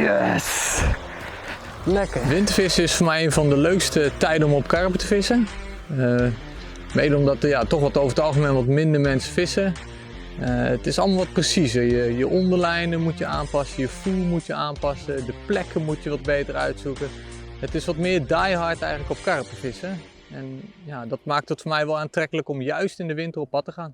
Yes! Lekker. Wintervissen is voor mij een van de leukste tijden om op karpen te vissen. Mede omdat er toch wat over het algemeen wat minder mensen vissen. Het is allemaal wat preciezer. Je onderlijnen moet je aanpassen, je voer moet je aanpassen, de plekken moet je wat beter uitzoeken. Het is wat meer diehard eigenlijk op karpen vissen. En ja, dat maakt het voor mij wel aantrekkelijk om juist in de winter op pad te gaan.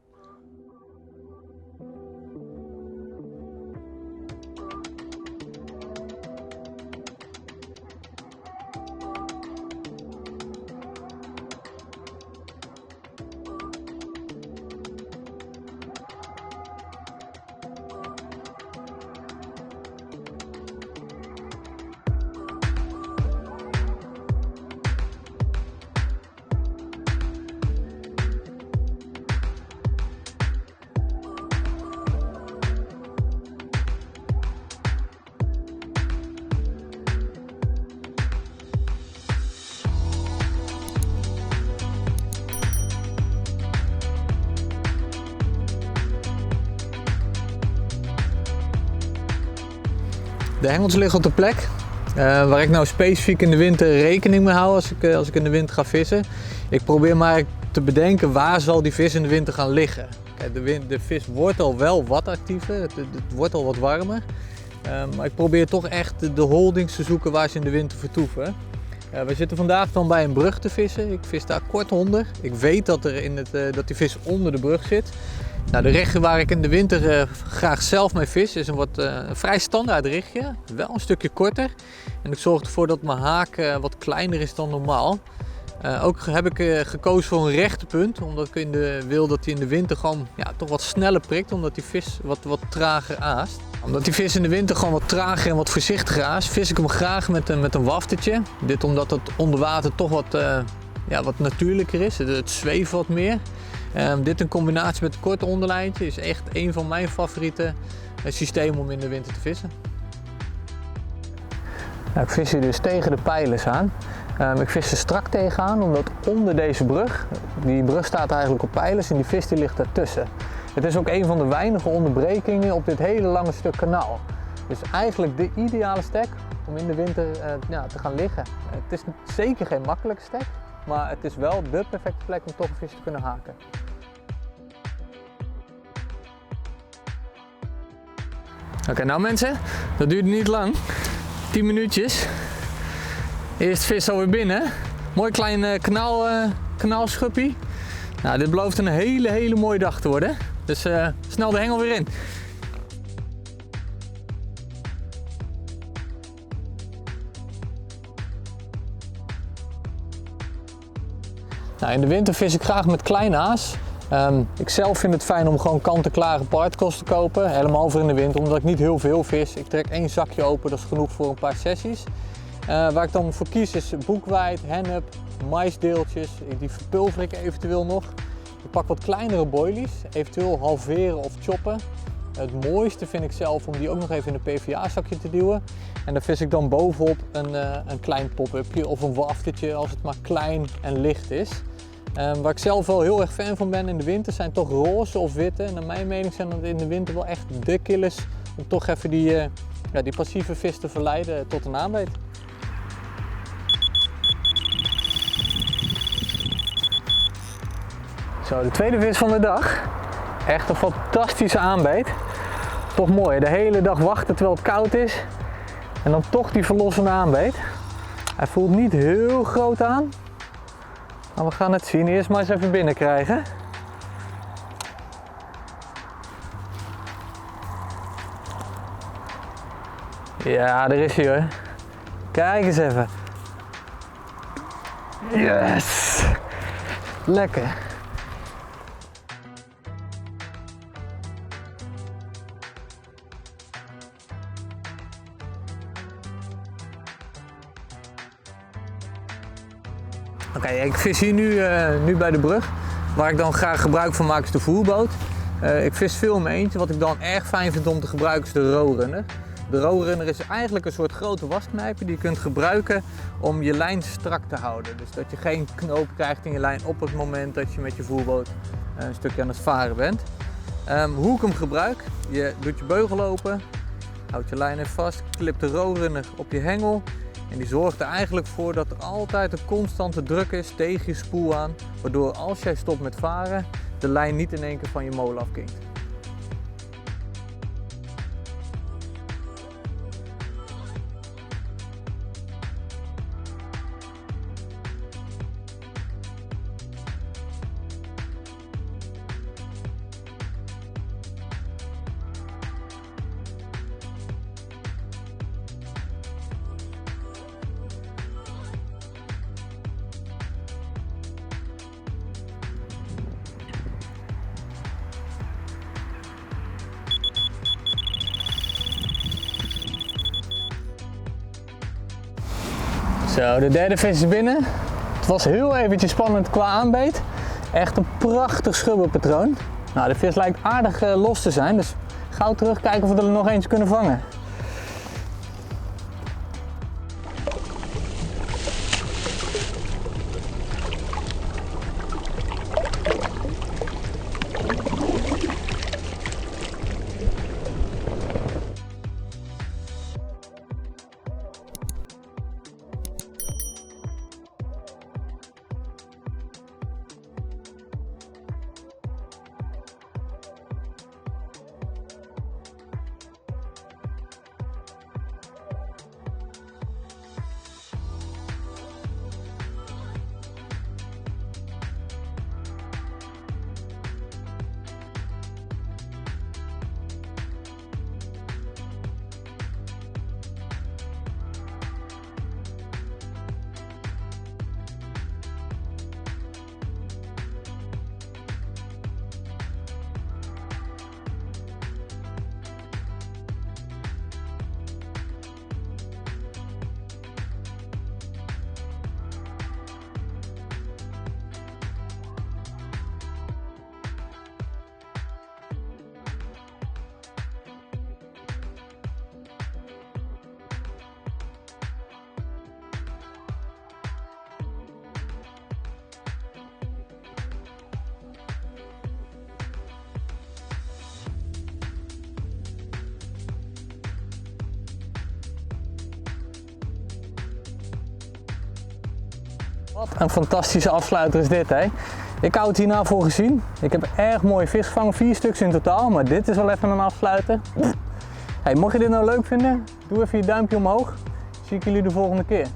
De hengels liggen op de plek waar ik nou specifiek in de winter rekening mee hou als ik in de winter ga vissen. Ik probeer maar te bedenken waar zal die vis in de winter gaan liggen. Kijk, de vis wordt al wel wat actiever, het wordt al wat warmer. Maar ik probeer toch echt de holdings te zoeken waar ze in de winter vertoeven. We zitten vandaag dan bij een brug te vissen. Ik vis daar kort onder. Ik weet dat dat die vis onder de brug zit. Nou, de rechtje waar ik in de winter graag zelf mee vis is een vrij standaard richtje, wel een stukje korter. En ik zorg ervoor dat mijn haak wat kleiner is dan normaal. Ook heb ik gekozen voor een rechte punt, omdat ik wil dat hij in de winter gewoon toch wat sneller prikt, omdat die vis wat trager aast. Omdat die vis in de winter gewoon wat trager en wat voorzichtiger aast, vis ik hem graag met een waftertje. Dit omdat het onder water toch wat natuurlijker is, het zweeft wat meer. Dit in combinatie met een korte onderlijntje is echt een van mijn favoriete systemen om in de winter te vissen. Nou, ik vis hier dus tegen de pijlers aan. Ik vis er strak tegenaan omdat onder deze brug, die brug staat eigenlijk op pijlers en die vis die ligt daartussen. Het is ook een van de weinige onderbrekingen op dit hele lange stuk kanaal. Dus eigenlijk de ideale stek om in de winter te gaan liggen. Het is zeker geen makkelijke stek, maar het is wel de perfecte plek om toch een vis te kunnen haken. Oké, nou mensen, dat duurde niet lang. 10 minuutjes. Eerst vis alweer binnen. Mooi klein kanaalschuppie. Nou, dit belooft een hele mooie dag te worden. Dus snel de hengel weer in. Nou, in de winter vis ik graag met klein aas. Ik zelf vind het fijn om gewoon kant-en-klare particles te kopen, helemaal voor in de winter, omdat ik niet heel veel vis. Ik trek 1 zakje open, dat is genoeg voor een paar sessies. Waar ik dan voor kies is boekweit, hennep, maisdeeltjes, die verpulver ik eventueel nog. Ik pak wat kleinere boilies, eventueel halveren of choppen. Het mooiste vind ik zelf om die ook nog even in een PVA zakje te duwen. En dan vis ik dan bovenop een klein pop-upje of een waftertje als het maar klein en licht is. Waar ik zelf wel heel erg fan van ben in de winter zijn toch roze of witte. En naar mijn mening zijn dat in de winter wel echt de killers om toch even die passieve vis te verleiden tot een aanbeet. Zo, de tweede vis van de dag. Echt een fantastische aanbeet. Toch mooi, de hele dag wachten terwijl het koud is. En dan toch die verlossende aanbeet. Hij voelt niet heel groot aan. Maar we gaan het zien. Eerst maar eens even binnenkrijgen. Ja, daar is hij hoor. Kijk eens even. Yes! Lekker. Oké, ik vis hier nu bij de brug. Waar ik dan graag gebruik van maak is de voerboot. Ik vis veel in mijn eentje. Wat ik dan erg fijn vind om te gebruiken is de rowrunner. De rowrunner is eigenlijk een soort grote wasknijper die je kunt gebruiken om je lijn strak te houden. Dus dat je geen knoop krijgt in je lijn op het moment dat je met je voerboot een stukje aan het varen bent. Hoe ik hem gebruik, je doet je beugel open, Houd je lijn even vast, klip de roodrunner op je hengel. En die zorgt er eigenlijk voor dat er altijd een constante druk is tegen je spoel aan. Waardoor als jij stopt met varen, de lijn niet in één keer van je molen afkinkt. Zo, de derde vis is binnen. Het was heel eventjes spannend qua aanbeet. Echt een prachtig schubbenpatroon. Nou, de vis lijkt aardig los te zijn, dus gauw terugkijken of we er nog eentje kunnen vangen. Wat een fantastische afsluiter is dit, hè? Ik hou het hier nou voor gezien. Ik heb erg mooie vis gevangen, 4 stuks in totaal, maar dit is wel even een afsluiter. Hey, mocht je dit nou leuk vinden, doe even je duimpje omhoog. Zie ik jullie de volgende keer.